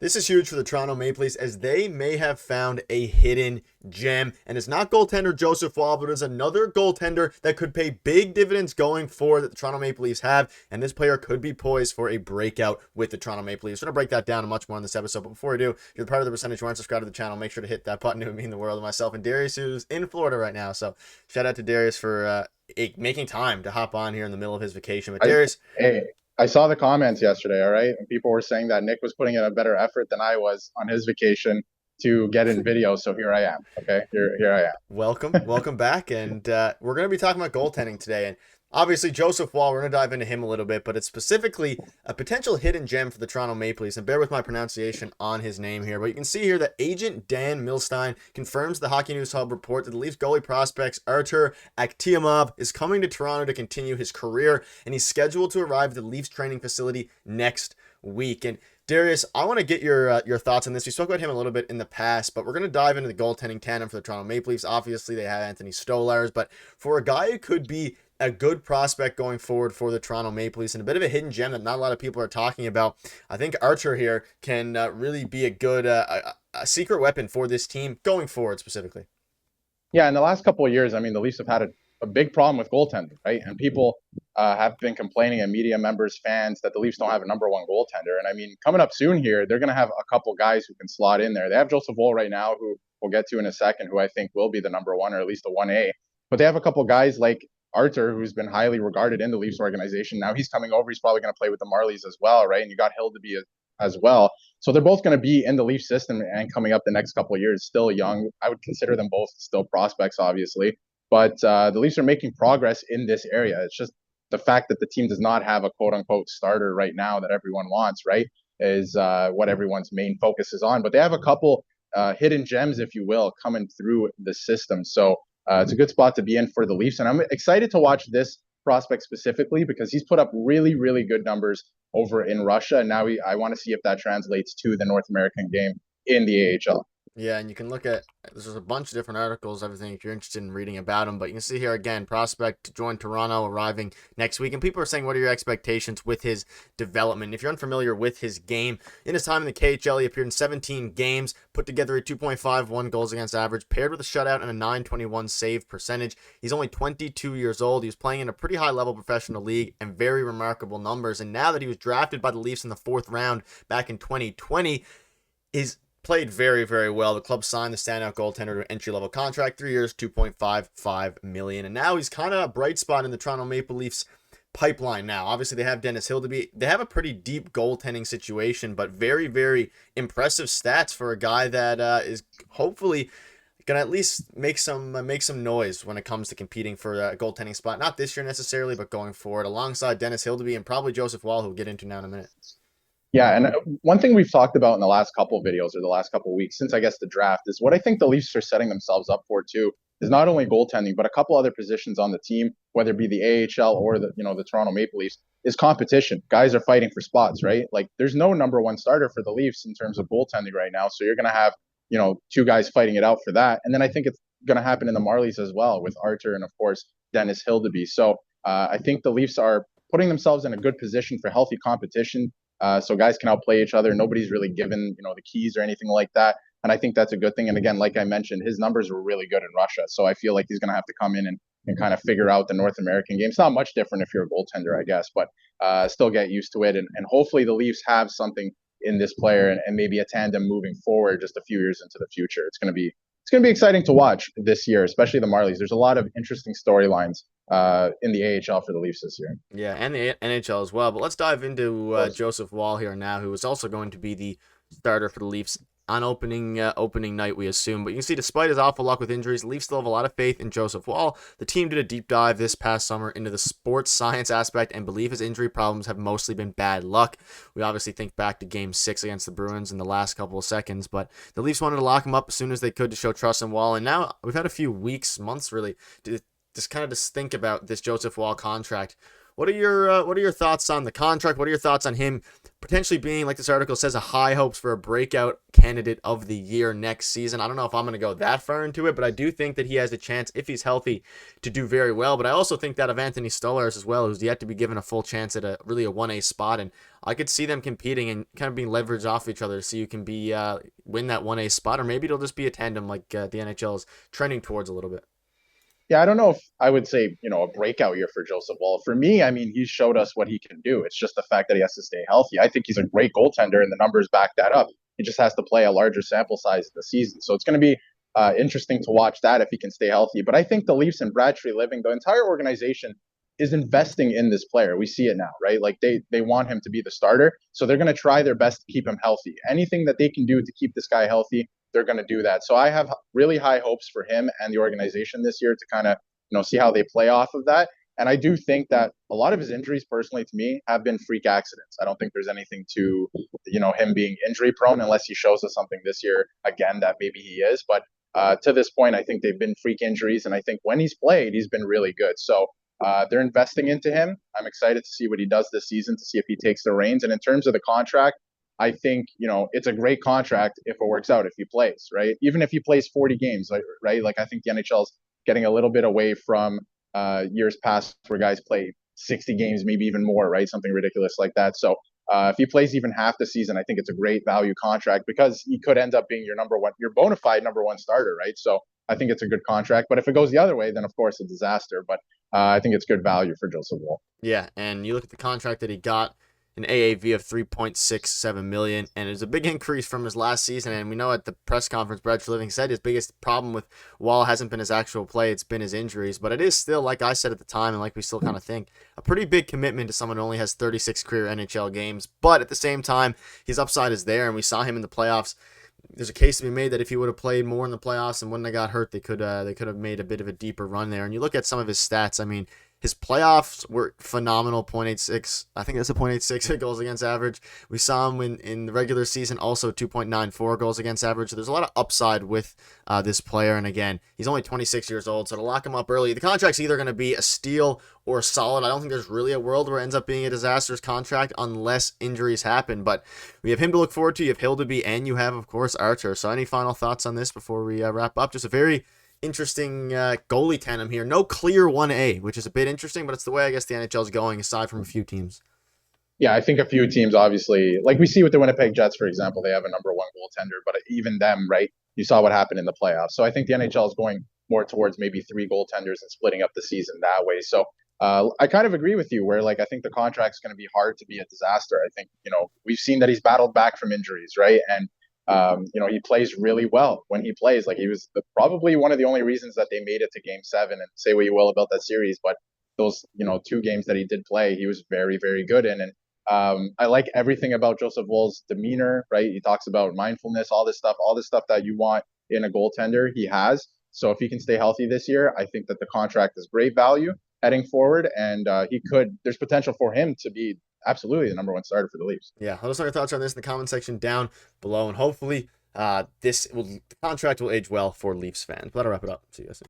This is huge for the Toronto Maple Leafs as they may have found a hidden gem. And it's not goaltender Joseph Woll, but it's another goaltender that could pay big dividends going forward that the Toronto Maple Leafs have. And this player could be poised for a breakout with the Toronto Maple Leafs. We're going to break that down and much more in this episode. But before we do, if you're part of the percentage who aren't subscribed to the channel, make sure to hit that button. It would mean the world to myself and Darius, who's in Florida right now. So shout out to Darius for making time to hop on here in the middle of his vacation. But Darius, Hey, I saw the comments yesterday, all right? And people were saying that Nick was putting in a better effort than I was on his vacation to get in video. So here I am. Okay. Here I am. welcome back. And we're going to be talking about goaltending today. And obviously, Joseph Woll, we're going to dive into him a little bit, but it's specifically a potential hidden gem for the Toronto Maple Leafs. And bear with my pronunciation on his name here. But you can see here that agent Dan Milstein confirms the Hockey News Hub report that the Leafs goalie prospects Artur Akhtiamov is coming to Toronto to continue his career. And he's scheduled to arrive at the Leafs training facility next week. And Darius, I want to get your thoughts on this. We spoke about him a little bit in the past, but we're going to dive into the goaltending tandem for the Toronto Maple Leafs. Obviously, they have Anthony Stolarz, but for a guy who could be a good prospect going forward for the Toronto Maple Leafs and a bit of a hidden gem that not a lot of people are talking about, I think Archer here can really be a good a secret weapon for this team going forward specifically. Yeah. In the last couple of years, I mean, the Leafs have had a big problem with goaltending, right? And people have been complaining, and media members, fans, that the Leafs don't have a number one goaltender. And I mean, coming up soon here, they're going to have a couple guys who can slot in there. They have Joseph Woll right now, who we'll get to in a second, who I think will be the number one or at least a 1A. But they have a couple guys like Arthur, who's been highly regarded in the Leafs organization. Now he's coming over. He's probably going to play with the Marlies as well, right? And you got Hildeby as well. So they're both going to be in the Leaf system and coming up the next couple of years. Still young. I would consider them both still prospects, obviously. But the Leafs are making progress in this area. It's just the fact that the team does not have a quote unquote starter right now that everyone wants, right? Is what everyone's main focus is on. But they have a couple hidden gems, if you will, coming through the system. So it's a good spot to be in for the Leafs. And I'm excited to watch this prospect specifically because he's put up really, really good numbers over in Russia. And now I want to see if that translates to the North American game in the AHL. Yeah, and you can look at, there's a bunch of different articles, everything, if you're interested in reading about him. But you can see here again, prospect to join Toronto, arriving next week. And people are saying, what are your expectations with his development? If you're unfamiliar with his game, in his time in the KHL, he appeared in 17 games, put together a 2.51 goals against average, paired with a shutout and a 921 save percentage. He's only 22 years old. He was playing in a pretty high-level professional league and very remarkable numbers. And now that he was drafted by the Leafs in the 4th round back in 2020, is played very, very well. The club signed the standout goaltender to an entry-level contract, 3 years, $2.55 million. And now he's kind of a bright spot in the Toronto Maple Leafs pipeline now. Obviously, they have Dennis Hildeby. They have a pretty deep goaltending situation, but very, very impressive stats for a guy that is hopefully going to at least make some noise when it comes to competing for a goaltending spot. Not this year necessarily, but going forward, alongside Dennis Hildeby and probably Joseph Woll, who we'll get into now in a minute. Yeah, and one thing we've talked about in the last couple of videos or the last couple of weeks since I guess the draft is what I think the Leafs are setting themselves up for too is not only goaltending but a couple other positions on the team, whether it be the AHL or the Toronto Maple Leafs, is competition. Guys are fighting for spots, right? Like there's no number one starter for the Leafs in terms of goaltending right now, so you're going to have two guys fighting it out for that, and then I think it's going to happen in the Marlies as well with Arthur and of course Dennis Hildeby. So I think the Leafs are putting themselves in a good position for healthy competition. So guys can outplay each other. Nobody's really given, the keys or anything like that. And I think that's a good thing. And again, like I mentioned, his numbers were really good in Russia. So I feel like he's going to have to come in and kind of figure out the North American game. It's not much different if you're a goaltender, I guess, but still get used to it. And hopefully the Leafs have something in this player and maybe a tandem moving forward just a few years into the future. It's going to be exciting to watch this year, especially the Marlies. There's a lot of interesting storylines in the AHL for the Leafs this year. Yeah, and the NHL as well. But let's dive into Joseph Woll here now, who is also going to be the starter for the Leafs on opening night, we assume. But you can see, despite his awful luck with injuries, the Leafs still have a lot of faith in Joseph Woll. The team did a deep dive this past summer into the sports science aspect and believe his injury problems have mostly been bad luck. We obviously think back to Game 6 against the Bruins in the last couple of seconds, but the Leafs wanted to lock him up as soon as they could to show trust in Woll. And now we've had a few weeks, months really, to just think about this Joseph Woll contract. What are your thoughts on the contract? What are your thoughts on him potentially being, like this article says, a high hopes for a breakout candidate of the year next season. I don't know if I'm going to go that far into it, but I do think that he has a chance, if he's healthy, to do very well. But I also think that of Anthony Stolarz as well, who's yet to be given a full chance at a 1A spot. And I could see them competing and kind of being leveraged off each other so you can be win that 1A spot, or maybe it'll just be a tandem like the NHL is trending towards a little bit. Yeah, I don't know if I would say, a breakout year for Joseph Woll. For me, I mean, he's showed us what he can do. It's just the fact that he has to stay healthy. I think he's a great goaltender, and the numbers back that up. He just has to play a larger sample size of the season. So it's going to be interesting to watch that if he can stay healthy. But I think the Leafs and Brad Treliving, the entire organization, is investing in this player. We see it now, right? Like they want him to be the starter. So they're going to try their best to keep him healthy. Anything that they can do to keep this guy healthy, they're going to do that. So I have really high hopes for him and the organization this year to kind of see how they play off of that. And I do think that a lot of his injuries, personally to me, have been freak accidents. I don't think there's anything to him being injury prone unless he shows us something this year again that maybe he is. But to this point, I think they've been freak injuries, and I think when he's played, he's been really good. So they're investing into him. I'm excited to see what he does this season, to see if he takes the reins. And in terms of the contract, I think, it's a great contract if it works out, if he plays, right? Even if he plays 40 games, right? Like I think the NHL's getting a little bit away from years past where guys play 60 games, maybe even more, right? Something ridiculous like that. So if he plays even half the season, I think it's a great value contract because he could end up being your bona fide number one starter, right? So I think it's a good contract. But if it goes the other way, then of course a disaster. But I think it's good value for Joseph Woll. Yeah, and you look at the contract that he got, an AAV of $3.67 million, and it's a big increase from his last season. And we know at the press conference, Brad Treliving said his biggest problem with Wall hasn't been his actual play, it's been his injuries. But it is still, like I said at the time, and like we still kind of think, a pretty big commitment to someone who only has 36 career NHL games. But at the same time, his upside is there, and we saw him in the playoffs. There's a case to be made that if he would have played more in the playoffs and wouldn't have got hurt, they could have made a bit of a deeper run there. And you look at some of his stats. I mean, his playoffs were phenomenal, .86. I think that's a .86 goals against average. We saw him in the regular season, also 2.94 goals against average. So there's a lot of upside with this player. And again, he's only 26 years old, so to lock him up early, the contract's either going to be a steal or solid. I don't think there's really a world where it ends up being a disastrous contract unless injuries happen. But we have him to look forward to. You have Hildeby, and you have, of course, Archer. So any final thoughts on this before we wrap up? Just a very interesting goalie tandem here. No clear 1A, which is a bit interesting, but it's the way I guess the NHL is going, aside from a few teams. Yeah, I think a few teams, obviously, like we see with the Winnipeg Jets, for example, they have a number one goaltender, but even them, right? You saw what happened in the playoffs. So I think the NHL is going more towards maybe three goaltenders and splitting up the season that way. So I kind of agree with you where, like, I think the contract's going to be hard to be a disaster. I think, we've seen that he's battled back from injuries, right? And he plays really well when he plays. Like he was probably one of the only reasons that they made it to Game 7. And say what you will about that series, but those two games that he did play, he was very, very good in. And I like everything about Joseph Woll's demeanor. Right, he talks about mindfulness, all this stuff that you want in a goaltender. He has. So if he can stay healthy this year, I think that the contract is great value heading forward, and there's potential for him to be absolutely the number one starter for the Leafs. Yeah, let us know your thoughts on this in the comment section down below, and hopefully the contract will age well for Leafs fans. But I'll wrap it up. See you guys soon.